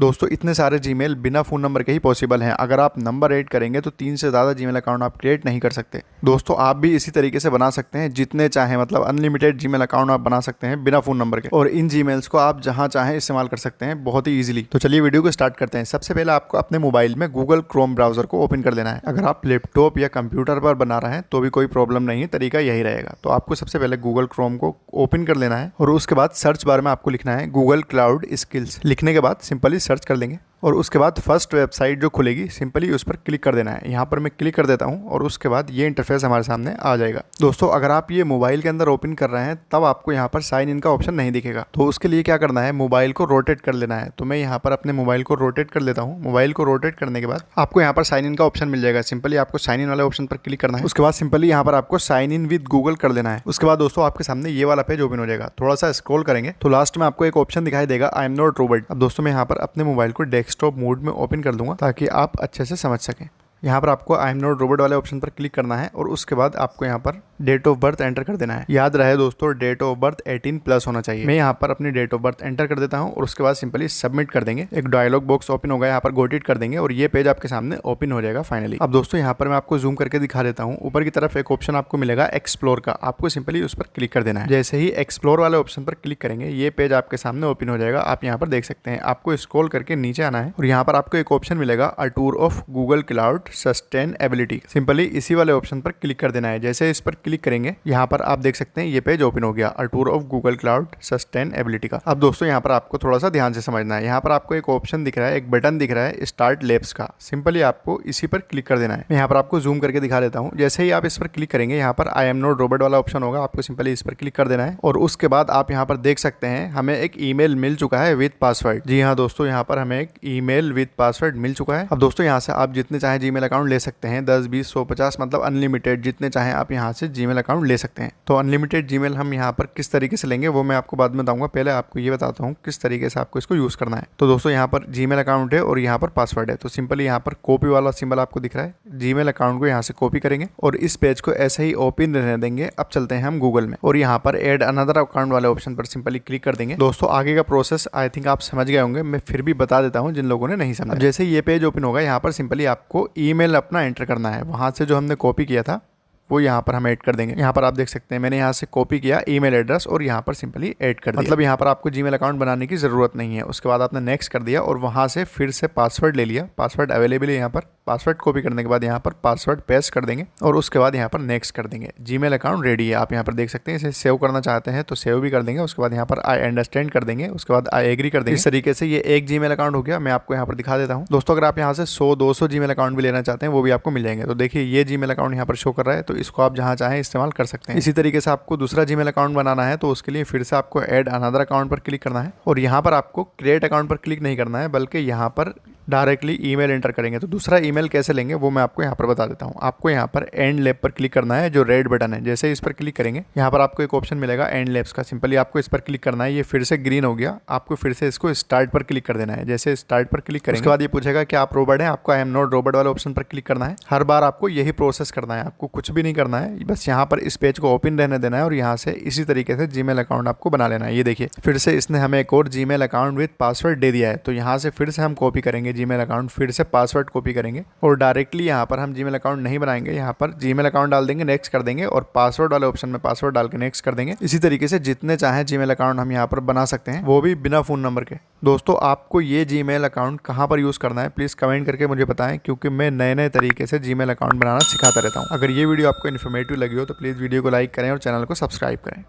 दोस्तों इतने सारे जीमेल बिना फ़ोन नंबर के ही पॉसिबल हैं। अगर आप नंबर ऐड करेंगे तो 3 से ज़्यादा जीमेल अकाउंट आप क्रिएट नहीं कर सकते। दोस्तों आप भी इसी तरीके से बना सकते हैं, जितने चाहें, मतलब अनलिमिटेड जीमेल अकाउंट आप बना सकते हैं बिना फ़ोन नंबर के, और इन जीमेल्स को आप जहां चाहें इस्तेमाल कर सकते हैं बहुत ही ईजिली। तो चलिए वीडियो को स्टार्ट करते हैं। सबसे पहले आपको अपने मोबाइल में गूगल क्रोम ब्राउजर को ओपन कर देना है। अगर आप लैपटॉप या कंप्यूटर पर बना रहे हैं तो भी कोई प्रॉब्लम नहीं है, तरीका यही रहेगा। तो आपको सबसे पहले गूगल क्रोम को ओपन कर लेना है और उसके बाद सर्च बार में आपको लिखना है गूगल क्लाउड स्किल्स। लिखने के बाद सिंपली सर्च कर लेंगे और उसके बाद फर्स्ट वेबसाइट जो खुलेगी सिंपली उस पर क्लिक कर देना है। यहाँ पर मैं क्लिक कर देता हूँ और उसके बाद ये इंटरफेस हमारे सामने आ जाएगा। दोस्तों अगर आप ये मोबाइल के अंदर ओपन कर रहे हैं तब आपको यहाँ पर साइन इन का ऑप्शन नहीं दिखेगा। तो उसके लिए क्या करना है, मोबाइल को रोटेट कर लेना है। तो मैं यहाँ पर अपने मोबाइल को रोटेट कर लेता हूँ। मोबाइल को रोटेट करने के बाद आपको यहाँ पर साइन इन का ऑप्शन मिल जाएगा। सिंपली आपको साइन इन वाले ऑप्शन पर क्लिक करना है। उसके बाद सिंपली यहाँ पर आपको साइन इन विद गूगल कर देना है। उसके बाद दोस्तों आपके सामने ये वाला पेज ओपन हो जाएगा। थोड़ा सा स्क्रॉल करेंगे तो लास्ट में आपको एक ऑप्शन दिखाई देगा, आई एम नॉट रोबोट। अब दोस्तों मैं यहाँ पर अपने मोबाइल को डेस्कटॉप मोड में ओपन कर दूंगा ताकि आप अच्छे से समझ सकें। यहाँ पर आपको आई एम नॉट रोबोट वाले ऑप्शन पर क्लिक करना है और उसके बाद आपको यहाँ पर डेट ऑफ बर्थ एंटर कर देना है। याद रहे दोस्तों, डेट ऑफ बर्थ 18+ होना चाहिए। मैं यहाँ पर अपनी डेट ऑफ बर्थ एंटर कर देता हूँ और उसके बाद सिंपली सबमिट कर देंगे। एक डायलॉग बॉक्स ओपन होगा, यहाँ पर गॉट इट कर देंगे और ये पेज आपके सामने ओपन हो जाएगा फाइनली। अब दोस्तों यहाँ पर मैं आपको जूम करके दिखा देता हूँ। ऊपर की तरफ एक ऑप्शन आपको मिलेगा एक्सप्लोर का, आपको सिंपली उस पर क्लिक कर देना है। जैसे ही एक्सप्लोर वाले ऑप्शन पर क्लिक करेंगे ये पेज आपके सामने ओपन हो जाएगा। आप यहाँ पर देख सकते हैं। आपको स्क्रॉल करके नीचे आना है और यहाँ पर आपको एक ऑप्शन मिलेगा, a tour of Google cloud sustainability. Simply इसी वाले ऑप्शन पर क्लिक कर देना है। जैसे इस पर क्लिक करेंगे यहाँ पर आप देख सकते हैं ये पेज ओपन हो गया, a tour of Google cloud sustainability का। अब दोस्तों यहाँ पर आपको थोड़ा सा ध्यान से समझना है। यहाँ पर आपको एक ऑप्शन दिख रहा है, एक बटन दिख रहा है स्टार्ट लैब्स का। सिंपली आपको इसी पर क्लिक कर देना है। मैं यहाँ पर आपको जूम करके दिखा देता हूँ। जैसे ही आप इस पर क्लिक करेंगे यहाँ पर आई एम नॉट रोबोट वाला ऑप्शन होगा, आपको सिंपली इस पर क्लिक कर देना है और उसके बाद आप यहाँ पर देख सकते हैं हमें एक ईमेल मिल चुका है विद पासवर्ड। जी हाँ दोस्तों, यहाँ पर हमें एक ईमेल विद पासवर्ड मिल चुका है। अब दोस्तों यहाँ से आप जितने चाहे जीमेल अकाउंट ले सकते हैं, 10, 20, 100, 50, मतलब अनलिमिटेड जितने चाहे आप यहाँ से जीमेल अकाउंट ले सकते हैं। तो अनलिमिटेड जीमेल हम यहाँ पर किस तरीके से लेंगे वो मैं आपको बाद में बताऊंगा। पहले आपको ये बताता हूँ किस तरीके से आपको इसको यूज़ करना है। तो दोस्तों यहाँ पर जीमेल अकाउंट है और यहाँ पर पासवर्ड है। तो सिंपली यहाँ पर कॉपी वाला सिंबल आपको दिख रहा है, जीमेल अकाउंट को यहाँ से कॉपी करेंगे और इस पेज को ऐसे ही ओपन रहने देंगे। अब चलते हैं हम गूगल में और यहाँ पर एड अनदर अकाउंट वाले ऑप्शन पर सिंपली क्लिक कर देंगे। दोस्तों आगे का प्रोसेस आई थिंक आप समझ गए होंगे, मैं फिर भी बता देता हूँ जिन लोगों ने नहीं समझा। जैसे ये पेज ओपन होगा यहाँ पर सिंपली आपको ईमेल अपना एंटर करना है। वहां से जो हमने कॉपी किया था वो यहाँ पर हम ऐड कर देंगे। यहाँ पर आप देख सकते हैं मैंने यहाँ से कॉपी किया ईमेल एड्रेस और यहाँ पर सिंपली ऐड कर दिया। मतलब यहाँ पर आपको जीमेल अकाउंट बनाने की जरूरत नहीं है। उसके बाद आपने नेक्स्ट कर दिया और वहाँ से फिर से पासवर्ड ले लिया। पासवर्ड अवेलेबल है यहाँ पर। पासवर्ड कॉपी करने के बाद यहाँ पर पासवर्ड पेस्ट कर देंगे और उसके बाद यहाँ पर नेक्स्ट कर देंगे। जीमेल अकाउंट रेडी है। आप यहाँ पर देख सकते हैं। इसे सेव करना चाहते हैं तो सेव भी कर देंगे। उसके बाद यहाँ पर आई अंडरस्टैंड कर देंगे। उसके बाद आई एग्री कर देंगे। इस तरीके से ये एक जीमेल अकाउंट हो गया। मैं आपको यहाँ पर दिखा देता हूँ। दोस्तों अगर आप यहाँ से 100, 200 जीमेल अकाउंट भी लेना चाहते हैं वो भी आपको मिल जाएंगे। तो देखिए ये जीमेल अकाउंट यहाँ पर शो कर रहा है, तो इसको आप जहाँ चाहें इस्तेमाल कर सकते हैं। इसी तरीके से आपको दूसरा जीमेल अकाउंट बनाना है तो उसके लिए फिर से आपको ऐड अनदर अकाउंट पर क्लिक करना है और यहाँ पर आपको क्रिएट अकाउंट पर क्लिक नहीं करना है, बल्कि यहाँ पर डायरेक्टली ईमेल एंटर करेंगे। तो दूसरा ईमेल कैसे लेंगे वो मैं आपको यहाँ पर बता देता हूँ। आपको यहाँ पर एंड लैब पर क्लिक करना है, जो रेड बटन है। जैसे इस पर क्लिक करेंगे यहाँ पर आपको एक ऑप्शन मिलेगा एंड लैब्स का। सिंपली आपको इस पर क्लिक करना है। ये फिर से ग्रीन हो गया। आपको फिर से इसको स्टार्ट पर क्लिक कर देना है। जैसे स्टार्ट पर क्लिक करेंगे उसके बाद ये पूछेगा कि आप रोबोट हैं, आपको आई एम नॉट रोबोट वाले ऑप्शन पर क्लिक करना है। हर बार आपको यही प्रोसेस करना है, आपको कुछ भी नहीं करना है। बस यहाँ पर इस पेज को ओपन रहने देना है और यहाँ से इसी तरीके से जीमेल अकाउंट आपको बना लेना है। ये देखिए फिर से इसने हमें एक और जीमेल अकाउंट विद पासवर्ड दे दिया है। तो यहाँ से फिर से हम कॉपी करेंगे जीमेल अकाउंट, फिर से पासवर्ड कॉपी करेंगे और डायरेक्टली यहाँ पर हम जीमेल अकाउंट नहीं बनाएंगे। यहाँ पर जीमेल अकाउंट डाल देंगे, नेक्स्ट कर देंगे और पासवर्ड वाले ऑप्शन में पासवर्ड डाल के नेक्स्ट कर देंगे। इसी तरीके से जितने चाहे जीमेल अकाउंट हम यहाँ पर बना सकते हैं, वो भी बिना फोन नंबर के। दोस्तों आपको ये जीमेल अकाउंट कहाँ पर यूज करना है प्लीज कमेंट करके मुझे बताएं, क्योंकि मैं नए नए तरीके से जीमेल अकाउंट बनाना सिखाता रहता हूँ। अगर ये वीडियो आपको इन्फॉर्मेटिव लगी हो तो प्लीज वीडियो को लाइक करें और चैनल को सब्सक्राइब करें।